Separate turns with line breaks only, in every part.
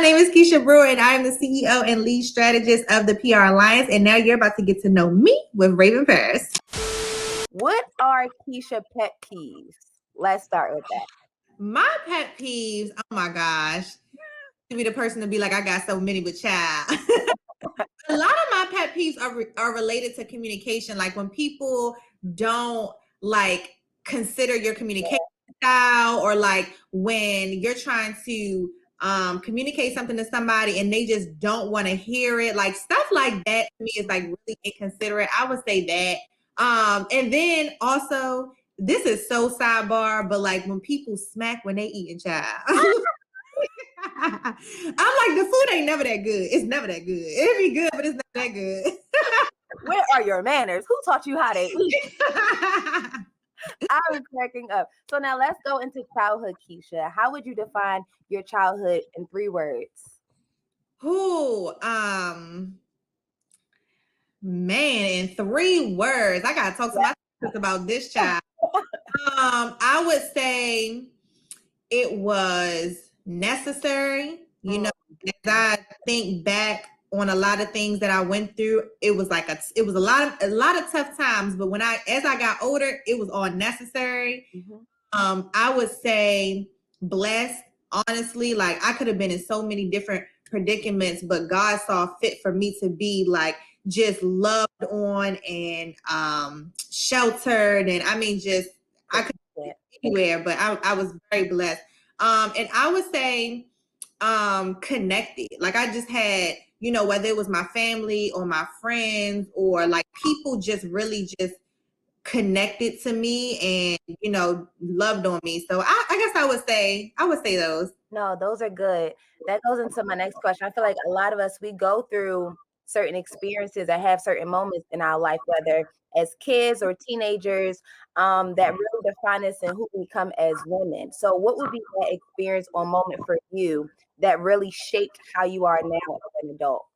name is Keisha Brewer, and I am the CEO and lead strategist of the PR Alliance. And now you're about to get to know me with Raven Paris.
What are Keisha pet peeves? Let's start with that.
My pet peeves, oh my gosh, to be the person to be like, I got so many with child. A lot of my pet peeves are related to communication. Like when people don't like consider your communication style, or like when you're trying to communicate something to somebody and they just don't want to hear it. Like stuff like that to me is like really inconsiderate. I would say that. And then also, this is so sidebar, but like when people smack when they eating, child. I'm like, the food ain't never that good. It's never that good. It'd be good, but it's not that good.
Where are your manners? Who taught you how to eat? I was cracking up. So now let's go into childhood, Keisha. How would you define your childhood in 3 words?
Man, in 3 words, I gotta talk to my sister about this child. I would say it was necessary. You know, as I think back on a lot of things that I went through, it was like a lot of tough times. But as I got older, it was all necessary. I would say blessed. Honestly, like I could have been in so many different predicaments, but God saw fit for me to be like just loved on and sheltered, and I mean, just I could be anywhere, but I was very blessed. And I would say connected. Like I just had, you know, whether it was my family or my friends or like people just really just connected to me and, you know, loved on me. So I guess I would say those.
No, those are good. That goes into my next question. I feel like a lot of us, we go through certain experiences and have certain moments in our life, whether as kids or teenagers, that really define us and who we become as women. So what would be that experience or moment for you that really shaped how you are now as an adult?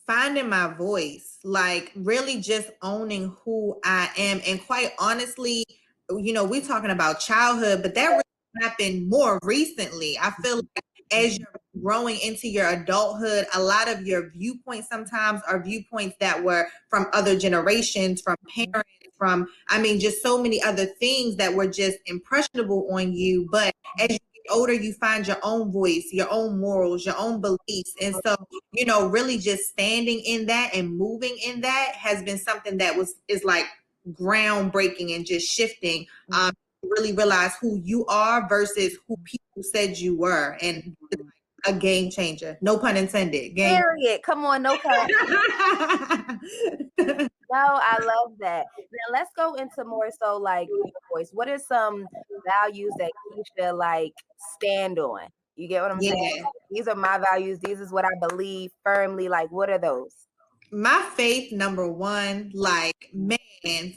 Finding my voice, like really just owning who I am. And quite honestly, you know, we're talking about childhood, but that really happened more recently. I feel like as you're growing into your adulthood, a lot of your viewpoints sometimes are viewpoints that were from other generations, from parents, from, I mean, just so many other things that were just impressionable on you. But as you get older, you find your own voice, your own morals, your own beliefs. And so, you know, really just standing in that and moving in that has been something that is like groundbreaking and just shifting. Really realize who you are versus who people said you were, and a game changer. No pun intended.
Period. Come on, no pun. No, I love that. Now let's go into more so like your voice. What are some values that Keisha like stand on? You get what I'm saying? These are my values. These is what I believe firmly. Like, what are those?
My faith, number one, like, man,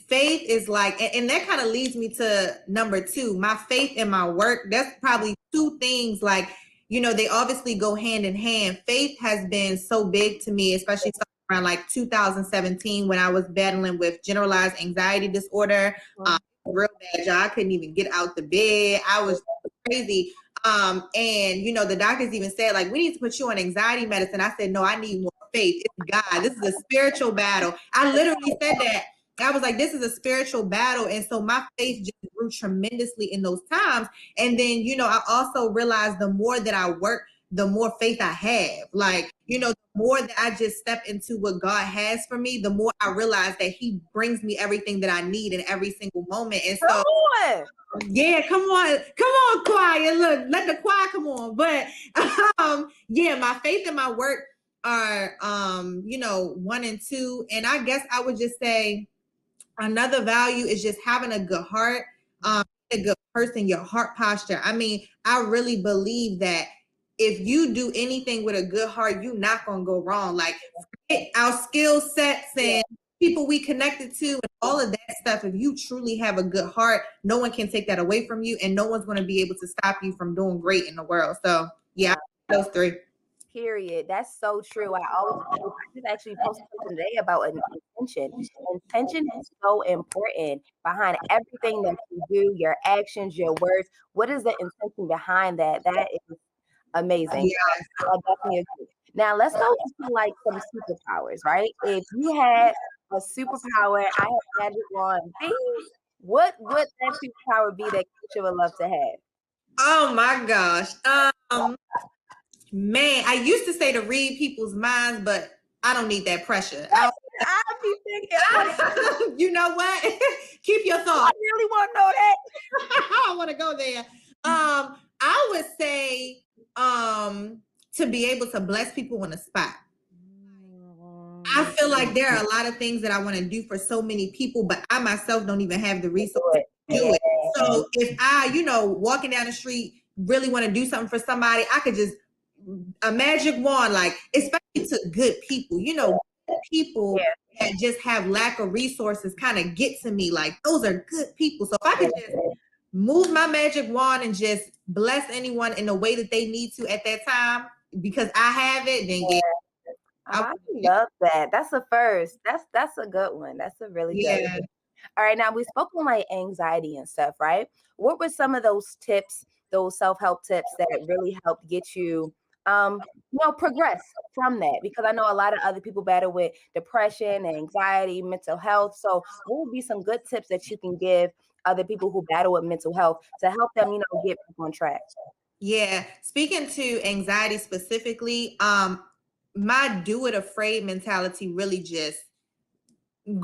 faith is like, and that kind of leads me to number 2, my faith in my work. That's probably 2 things, like, you know, they obviously go hand in hand. Faith has been so big to me, especially around like 2017 when I was battling with generalized anxiety disorder. Real bad, y'all. I couldn't even get out the bed. I was crazy. And you know, the doctors even said, like, we need to put you on anxiety medicine. I said, no, I need more faith. It's God. This is a spiritual battle. I literally said that. I was like, this is a spiritual battle. And so my faith just grew tremendously in those times. And then, you know, I also realized the more that I work, the more faith I have. Like, you know, the more that I just step into what God has for me, the more I realize that He brings me everything that I need in every single moment. And so, yeah, come on, choir. Look, let the choir come on. But yeah, my faith and my work are you know, 1 and 2. And I guess I would just say another value is just having a good heart, a good person, your heart posture. I mean, I really believe that if you do anything with a good heart, you're not gonna go wrong. Like our skill sets and people we connected to and all of that stuff, if you truly have a good heart, no one can take that away from you, and no one's going to be able to stop you from doing great in the world. So yeah, those 3.
Period. That's so true. I just actually posted something today about an intention. Intention is so important behind everything that you do, your actions, your words. What is the intention behind that? That is Amazing.
Yes.
I definitely agree. Now let's go into like some superpowers, right? If you had a superpower, I have magic wand, thing, what would that superpower be that Keisha would love to have?
Oh my gosh. Man, I used to say to read people's minds, but I don't need that pressure.
I be thinking,
You know what? Keep your
I
thoughts.
really want to know that.
I want to go there. I would say to be able to bless people on the spot. I feel like there are a lot of things that I want to do for so many people, but I myself don't even have the resources to do it. So if I, walking down the street, really want to do something for somebody, I could just a magic wand, like especially to good people, people
Yeah.
that just have lack of resources kind of get to me. Like those are good people. So if I could just move my magic wand and just bless anyone in the way that they need to at that time because I have it, then yeah.
I love that. That's a first. That's a good one. That's a really good
Yeah.
one. All right, now we spoke on like anxiety and stuff, right? What were some of those tips, those self-help tips that really helped get you progress from that? Because I know a lot of other people battle with depression, anxiety, mental health. So what would be some good tips that you can give other people who battle with mental health to help them, get back on track?
Yeah. Speaking to anxiety specifically, my do it afraid mentality really just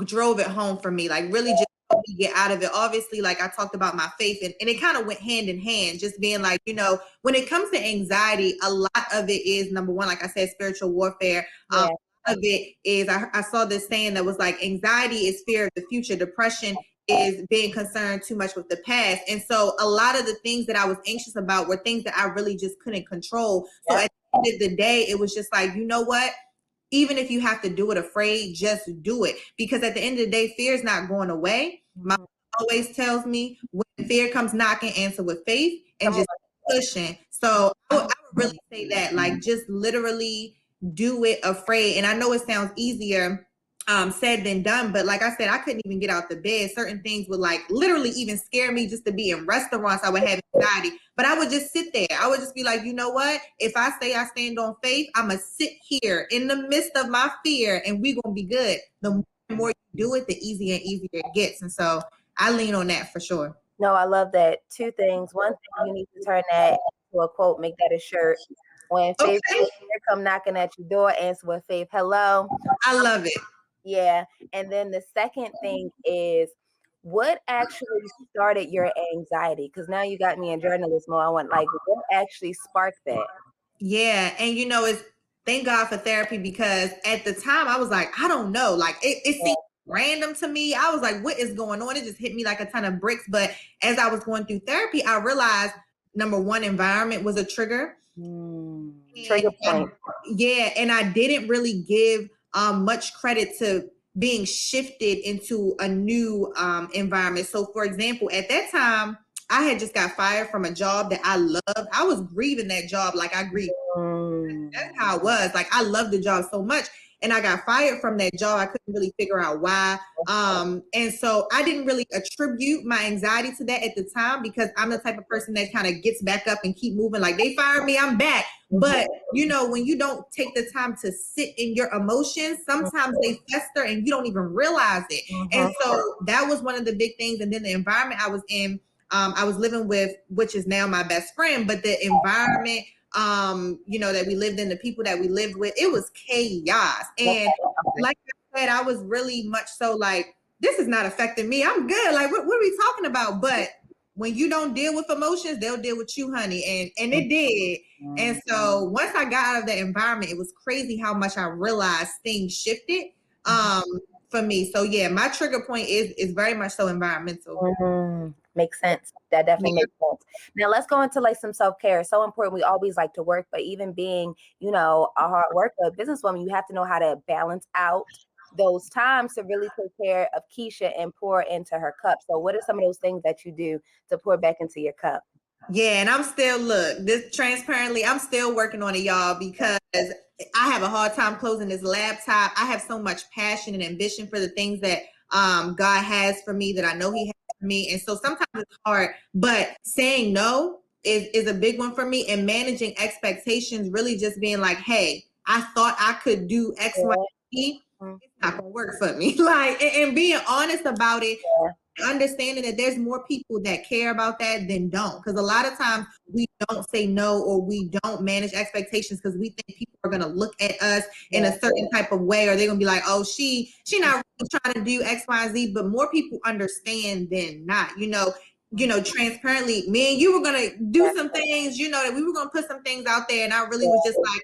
drove it home for me, like really just helped me get out of it. Obviously, like I talked about my faith, and it kind of went hand in hand, just being like, when it comes to anxiety, a lot of it is number one, like I said, spiritual warfare.
Yeah.
Of it is I saw this saying that was like anxiety is fear of the future, depression is being concerned too much with the past. And so a lot of the things that I was anxious about were things that I really just couldn't control. So at the end of the day, it was just like, you know what? Even if you have to do it afraid, just do it. Because at the end of the day, fear is not going away. My mom always tells me when fear comes knocking, answer with faith and just pushing. So I would really say that, like, just literally do it afraid. And I know it sounds easier said than done, but like I said, I couldn't even get out the bed. Certain things would like literally even scare me just to be in restaurants. I would have anxiety, but I would just sit there. I would just be like, you know what? If I say I stand on faith, I'm gonna sit here in the midst of my fear, and we're gonna be good. The more you do it, the easier and easier it gets. And so I lean on that for sure.
No, I love that. Two things. One thing, you need to turn that into a quote, make that a shirt. When faith come knocking at your door, answer with faith. Hello.
I love it.
Yeah. And then the second thing is what actually started your anxiety? Because now you got me in journalism mode. I want like what actually sparked that?
Yeah. And it's thank God for therapy, because at the time I was like, I don't know. Like it seemed random to me. I was like, what is going on? It just hit me like a ton of bricks. But as I was going through therapy, I realized number one, environment was a trigger.
Trigger point.
Yeah. And I didn't really give much credit to being shifted into a new environment. So for example, at that time, I had just got fired from a job that I loved. I was grieving that job like I grieved. That's how it was. Like I loved the job so much, and I got fired from that job. I couldn't really figure out why. And so I didn't really attribute my anxiety to that at the time, because I'm the type of person that kind of gets back up and keep moving. Like they fired me, I'm back. But when you don't take the time to sit in your emotions, sometimes they fester and you don't even realize it. And so that was one of the big things. And then the environment I was in, I was living with, which is now my best friend, but the environment that we lived in, the people that we lived with, it was chaos. And like I said, I was really much so like, this is not affecting me. I'm good. Like, what are we talking about? But when you don't deal with emotions, they'll deal with you, honey. And it did. And so once I got out of that environment, it was crazy how much I realized things shifted for me. So yeah, my trigger point is very much so environmental.
Makes sense. That definitely makes sense. Now let's go into like some self-care. So important. We always like to work, but even being, a hard worker, a businesswoman, you have to know how to balance out those times to really take care of Keisha and pour into her cup. So what are some of those things that you do to pour back into your cup?
Yeah, and I'm still transparently, I'm still working on it, y'all, because I have a hard time closing this laptop. I have so much passion and ambition for the things that God has for me, that I know He has for me. And so sometimes it's hard, but saying no is a big one for me. And managing expectations, really just being like, hey, I thought I could do X, Y, Z. It's not gonna work for me. Like, and being honest about it, understanding that there's more people that care about that than don't. Because a lot of times we don't say no, or we don't manage expectations because we think people are gonna look at us in a certain type of way, or they're gonna be like, oh, she not really trying to do X, Y, Z. But more people understand than not. Transparently, me and you were gonna do some things, that we were gonna put some things out there, and I really was just like,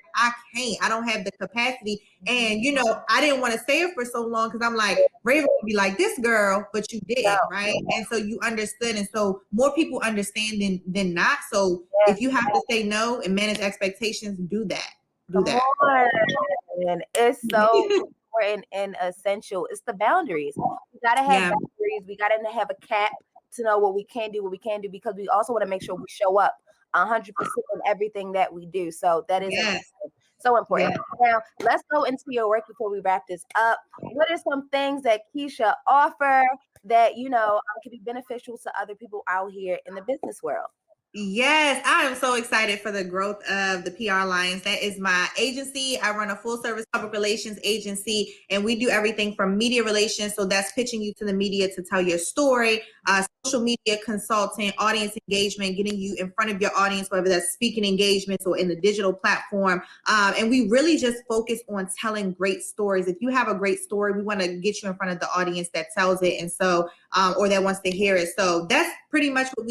I don't have the capacity. And I didn't want to say it for so long because I'm like, Raven would be like, this girl, but you didn't, right? And so you understood, and so more people understand than not. So if you have to say no and manage expectations, do that.
Come on. It's so important and essential. It's the boundaries. We gotta have boundaries. We gotta have a cap to know what we can do, because we also want to make sure we show up 100% in everything that we do. So that is so important. Now, let's go into your work before we wrap this up. What are some things that Keisha offer that, can be beneficial to other people out here in the business world?
Yes, I am so excited for the growth of the PR Alliance. That is my agency. I run a full service public relations agency, and we do everything from media relations. So that's pitching you to the media to tell your story, social media consultant, audience engagement, getting you in front of your audience, whether that's speaking engagements or in the digital platform. And we really just focus on telling great stories. If you have a great story, we want to get you in front of the audience that tells it. And so, or that wants to hear it. So that's pretty much what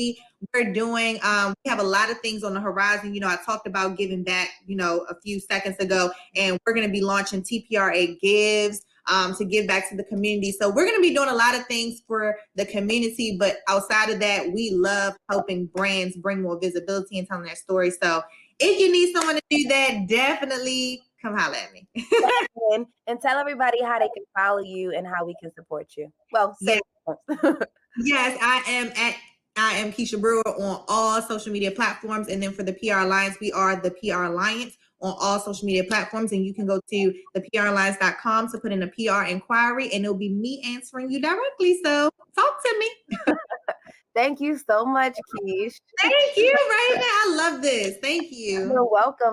we're doing. We have a lot of things on the horizon. I talked about giving back, a few seconds ago, and we're going to be launching TPRA Gives to give back to the community. So we're going to be doing a lot of things for the community, but outside of that, we love helping brands bring more visibility and telling their story. So if you need someone to do that, definitely come holler at me.
And tell everybody how they can follow you and how we can support you. Well,
yes, I am Keisha Brewer on all social media platforms. And then for the PR Alliance, we are the PR Alliance on all social media platforms. And you can go to thepralliance.com to put in a PR inquiry, and it'll be me answering you directly. So talk to me.
Thank you so much, Keish.
Thank you, Raven. I love this. Thank you.
You're welcome.